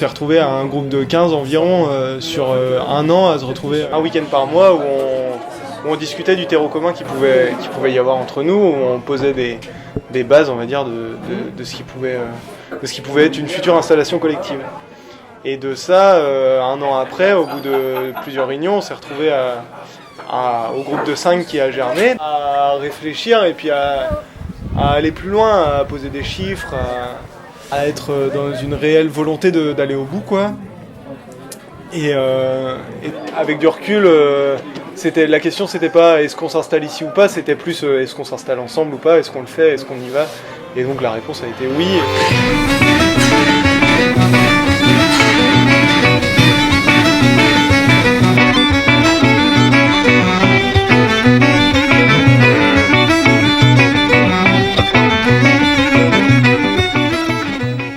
s'est retrouvé à un groupe de 15 environ sur un an à se retrouver un week-end par mois où on discutait du terreau commun qui pouvait y avoir entre nous, où on posait des bases, on va dire, de ce qui pouvait être une future installation collective. Et de ça, un an après, au bout de plusieurs réunions, on s'est retrouvé au groupe de 5 qui a germé, à réfléchir et puis à aller plus loin, à poser des chiffres, à être dans une réelle volonté d'aller au bout, quoi. Et avec du recul, la question c'était pas est-ce qu'on s'installe ici ou pas, c'était plus est-ce qu'on s'installe ensemble ou pas, est-ce qu'on le fait, est-ce qu'on y va. Et donc la réponse a été oui.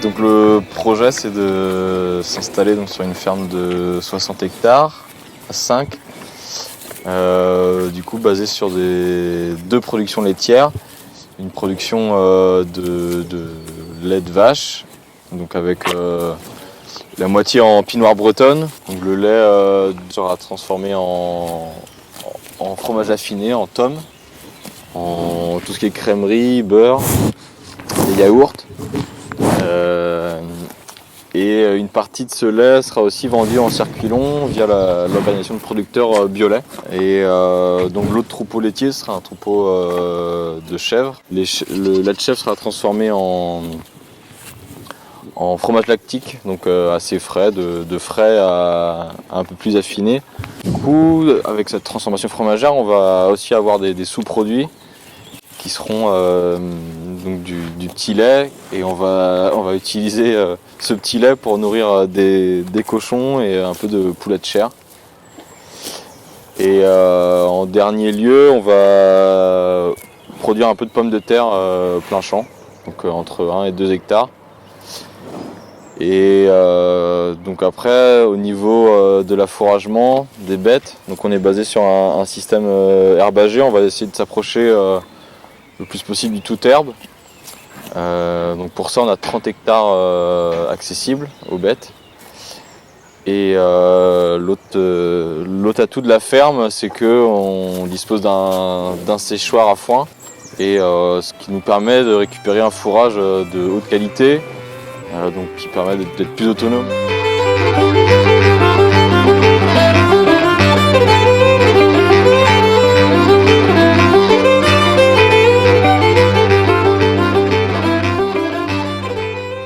Donc le projet c'est de s'installer donc, sur une ferme de 60 hectares à 5, du coup basée sur deux productions laitières, une production de lait de vache, donc avec la moitié en pinoire bretonne, donc le lait sera transformé en fromage affiné, en tome, en tout ce qui est crèmerie, beurre, et yaourts. Et une partie de ce lait sera aussi vendue en circuit long via l'organisation de producteurs Biolait. Et donc l'autre troupeau laitier sera un troupeau de chèvres. Le lait de chèvre sera transformé en fromage lactique, donc assez frais, de frais à un peu plus affiné. Du coup, avec cette transformation fromagère, on va aussi avoir des sous-produits qui seront donc du petit lait, et on va utiliser ce petit lait pour nourrir des cochons et un peu de poulet de chair. Et en dernier lieu, on va produire un peu de pommes de terre plein champ, donc entre 1 et 2 hectares. Et donc après, au niveau de l'affouragement des bêtes, donc on est basé sur un système herbagé. On va essayer de s'approcher le plus possible du tout herbe. Donc pour ça on a 30 hectares accessibles aux bêtes. Et l'autre atout de la ferme, c'est qu'on dispose d'un séchoir à foin, et ce qui nous permet de récupérer un fourrage de haute qualité, donc qui permet d'être plus autonome.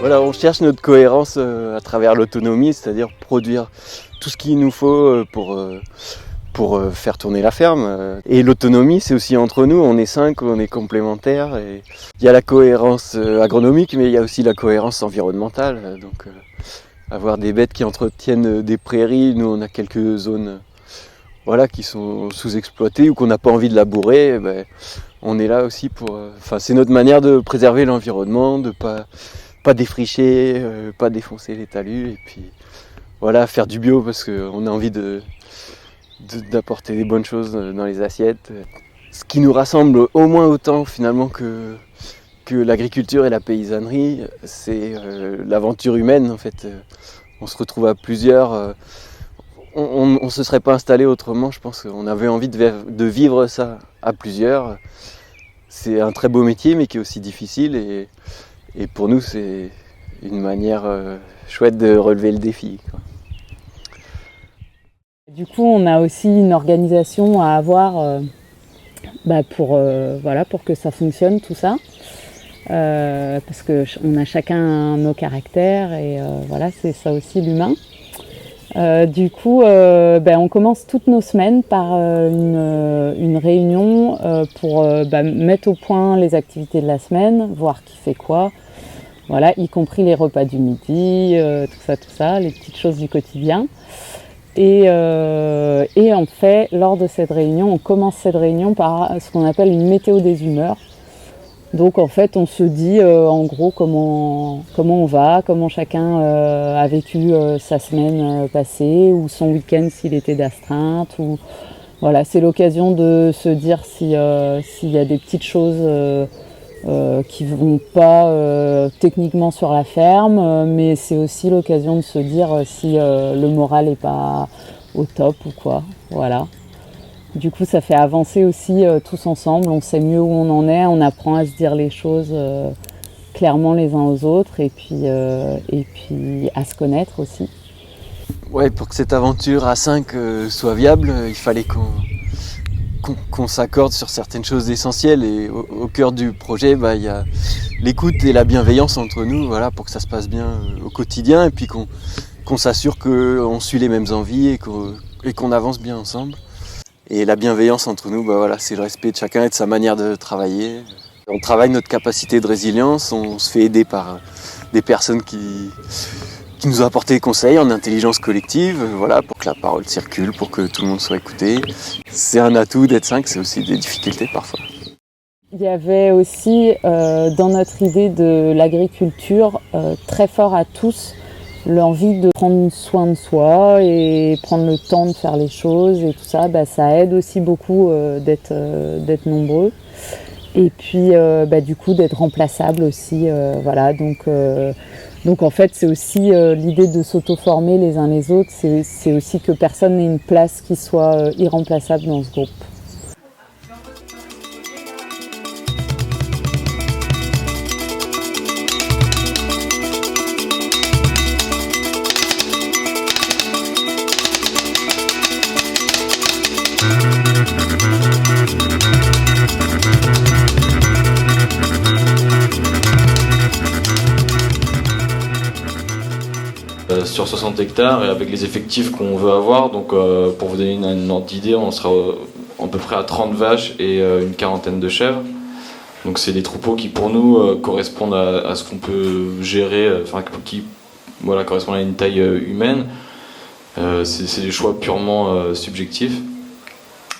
Voilà, on cherche notre cohérence à travers l'autonomie, c'est-à-dire produire tout ce qu'il nous faut pour faire tourner la ferme. Et l'autonomie, c'est aussi entre nous, on est 5, on est complémentaires. Et il y a la cohérence agronomique, mais il y a aussi la cohérence environnementale. Donc avoir des bêtes qui entretiennent des prairies, nous on a quelques zones qui sont sous-exploitées ou qu'on n'a pas envie de labourer, on est là aussi pour... c'est notre manière de préserver l'environnement, de pas défricher, pas défoncer les talus, et puis faire du bio parce qu'on a envie d'apporter des bonnes choses dans les assiettes. Ce qui nous rassemble au moins autant finalement que l'agriculture et la paysannerie, c'est l'aventure humaine en fait. On se retrouve à plusieurs, on se serait pas installé autrement, je pense qu'on avait envie de vivre ça à plusieurs. C'est un très beau métier mais qui est aussi difficile, et pour nous, c'est une manière chouette de relever le défi, quoi. Du coup, on a aussi une organisation à avoir pour que ça fonctionne, tout ça. Parce qu'on a chacun nos caractères, et c'est ça aussi l'humain. Du coup, on commence toutes nos semaines par une réunion pour mettre au point les activités de la semaine, voir qui fait quoi, y compris les repas du midi, tout ça, les petites choses du quotidien. Et en fait, lors de cette réunion, on commence cette réunion par ce qu'on appelle une météo des humeurs. Donc en fait, on se dit en gros comment on va, comment chacun a vécu sa semaine passée, ou son week-end s'il était d'astreinte. C'est l'occasion de se dire s'il y a des petites choses qui ne vont pas techniquement sur la ferme, mais c'est aussi l'occasion de se dire si le moral n'est pas au top ou quoi. Voilà. Du coup, ça fait avancer aussi tous ensemble, on sait mieux où on en est, on apprend à se dire les choses clairement les uns aux autres et puis à se connaître aussi. Ouais, pour que cette aventure à 5 soit viable, il fallait qu'on s'accorde sur certaines choses essentielles et au cœur du projet, il y a l'écoute et la bienveillance entre nous, voilà, pour que ça se passe bien au quotidien et puis qu'on s'assure qu'on suit les mêmes envies et qu'on avance bien ensemble. Et la bienveillance entre nous, voilà, c'est le respect de chacun et de sa manière de travailler. On travaille notre capacité de résilience, on se fait aider par des personnes qui nous ont apporté des conseils en intelligence collective, voilà, pour que la parole circule, pour que tout le monde soit écouté. C'est un atout d'être 5, c'est aussi des difficultés parfois. Il y avait aussi dans notre idée de l'agriculture très fort à tous l'envie de prendre soin de soi et prendre le temps de faire les choses et tout ça, ça aide aussi beaucoup d'être nombreux. Et puis du coup d'être remplaçable aussi, voilà. Donc en fait c'est aussi l'idée de s'auto-former les uns les autres, c'est aussi que personne n'ait une place qui soit irremplaçable dans ce groupe. Sur 60 hectares et avec les effectifs qu'on veut avoir, donc pour vous donner une ordre d'idée, on sera à peu près à 30 vaches et une quarantaine de chèvres. Donc c'est des troupeaux qui pour nous correspondent à ce qu'on peut gérer, qui correspondent à une taille humaine. C'est des choix purement subjectifs,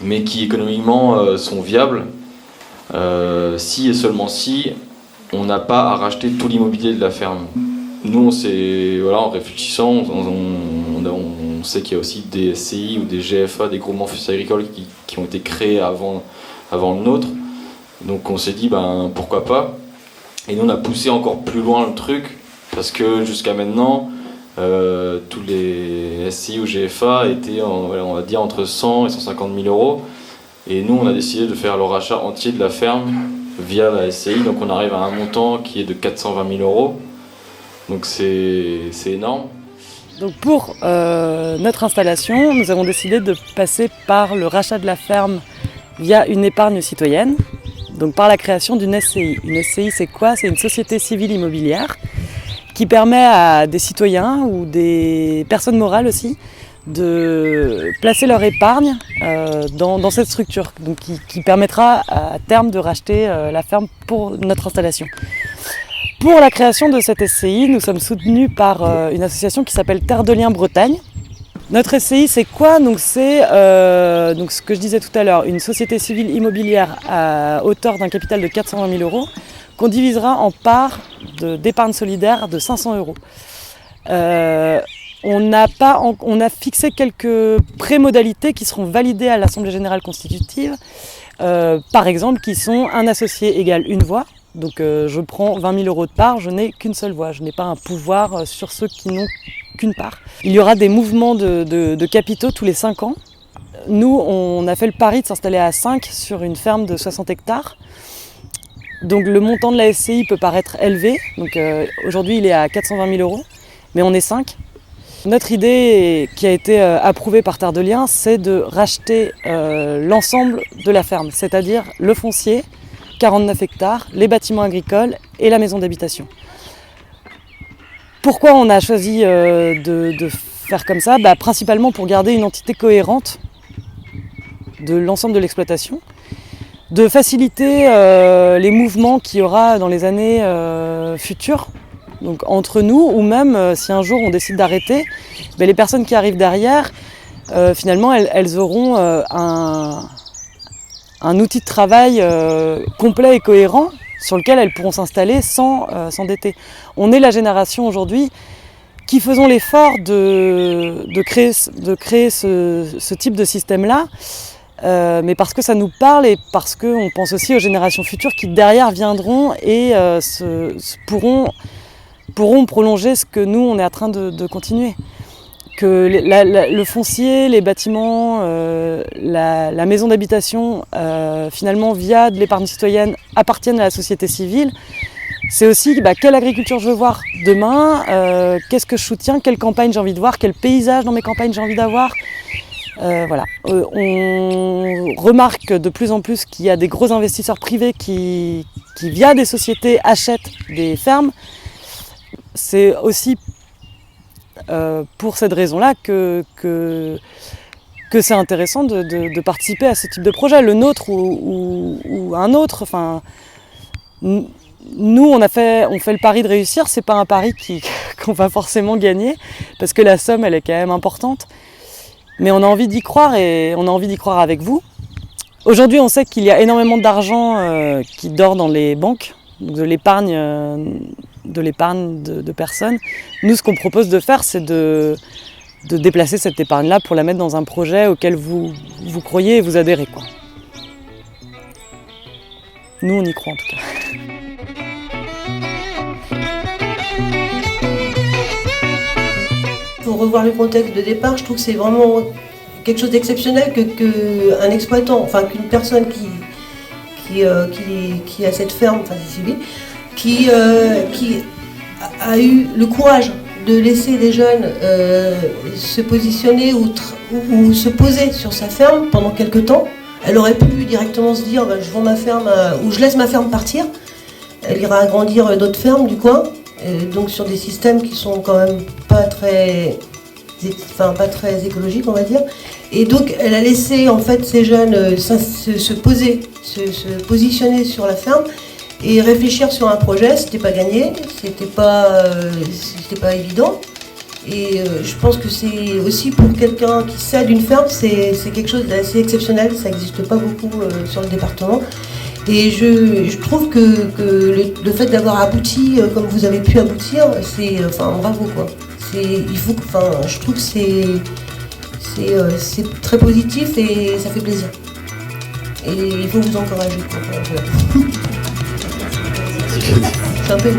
mais qui économiquement sont viables si et seulement si on n'a pas à racheter tout l'immobilier de la ferme. Nous, en réfléchissant, on sait qu'il y a aussi des SCI ou des GFA, des groupements fonciers agricoles qui ont été créés avant le nôtre. Donc on s'est dit, pourquoi pas. Et nous, on a poussé encore plus loin le truc, parce que jusqu'à maintenant, tous les SCI ou GFA étaient, on va dire, entre 100 et 150 000 euros. Et nous, on a décidé de faire le rachat entier de la ferme via la SCI. Donc on arrive à un montant qui est de 420 000 euros. Donc c'est énorme. Donc pour notre installation, nous avons décidé de passer par le rachat de la ferme via une épargne citoyenne, donc par la création d'une SCI. Une SCI, c'est quoi ? C'est une société civile immobilière qui permet à des citoyens ou des personnes morales aussi de placer leur épargne dans cette structure, donc qui permettra à terme de racheter la ferme pour notre installation. Pour la création de cette SCI, nous sommes soutenus par une association qui s'appelle Terre de Liens Bretagne. Notre SCI, c'est quoi ? Donc c'est ce que je disais tout à l'heure, une société civile immobilière à hauteur d'un capital de 420 000 euros qu'on divisera en parts d'épargne solidaire de 500 euros. On a fixé quelques prémodalités qui seront validées à l'Assemblée Générale Constitutive, par exemple qui sont un associé égale une voix. Donc je prends 20 000 euros de part, je n'ai qu'une seule voix, je n'ai pas un pouvoir sur ceux qui n'ont qu'une part. Il y aura des mouvements de capitaux tous les 5 ans. Nous, on a fait le pari de s'installer à 5 sur une ferme de 60 hectares. Donc le montant de la SCI peut paraître élevé, donc aujourd'hui il est à 420 000 euros, mais on est 5. Notre idée qui a été approuvée par Terre de Liens, c'est de racheter l'ensemble de la ferme, c'est-à-dire le foncier, 49 hectares, les bâtiments agricoles et la maison d'habitation. Pourquoi on a choisi de faire comme ça ? Principalement pour garder une entité cohérente de l'ensemble de l'exploitation, de faciliter les mouvements qu'il y aura dans les années futures, donc entre nous, ou même si un jour on décide d'arrêter, les personnes qui arrivent derrière, finalement elles auront un outil de travail complet et cohérent sur lequel elles pourront s'installer sans s'endetter. On est la génération aujourd'hui qui faisons l'effort de créer ce type de système-là, mais parce que ça nous parle et parce qu'on pense aussi aux générations futures qui derrière viendront et pourront prolonger ce que nous on est en train de continuer. Que le foncier, les bâtiments, la maison d'habitation, finalement via de l'épargne citoyenne, appartiennent à la société civile. C'est aussi quelle agriculture je veux voir demain, qu'est-ce que je soutiens, quelle campagne j'ai envie de voir, quel paysage dans mes campagnes j'ai envie d'avoir. Voilà. On remarque de plus en plus qu'il y a des gros investisseurs privés qui via des sociétés, achètent des fermes. C'est aussi pour cette raison-là que c'est intéressant de participer à ce type de projet, le nôtre ou un autre. Enfin, nous, on fait le pari de réussir. C'est pas un pari qu'on va forcément gagner, parce que la somme, elle est quand même importante. Mais on a envie d'y croire et on a envie d'y croire avec vous. Aujourd'hui, on sait qu'il y a énormément d'argent qui dort dans les banques, donc de l'épargne de personnes. Nous, ce qu'on propose de faire, c'est de déplacer cette épargne-là pour la mettre dans un projet auquel vous croyez et vous adhérez, quoi. Nous, on y croit en tout cas. Pour revoir le contexte de départ, je trouve que c'est vraiment quelque chose d'exceptionnel qu'un exploitant, enfin qu'une personne qui a cette ferme, enfin c'est civil, qui a eu le courage de laisser des jeunes se positionner ou se poser sur sa ferme pendant quelques temps. Elle aurait pu directement se dire je vends ma ferme ou je laisse ma ferme partir. Elle ira agrandir d'autres fermes du coin, donc sur des systèmes qui sont quand même pas très écologiques, on va dire. Et donc elle a laissé en fait ces jeunes se positionner sur la ferme et réfléchir sur un projet. C'était pas gagné, c'était pas évident. Et je pense que c'est aussi pour quelqu'un qui cède une ferme, c'est quelque chose d'assez exceptionnel, ça n'existe pas beaucoup sur le département. Et je trouve que le fait d'avoir abouti comme vous avez pu aboutir, c'est bravo quoi. Je trouve que c'est très positif et ça fait plaisir. Et il faut vous encourager quoi. C'est un peu.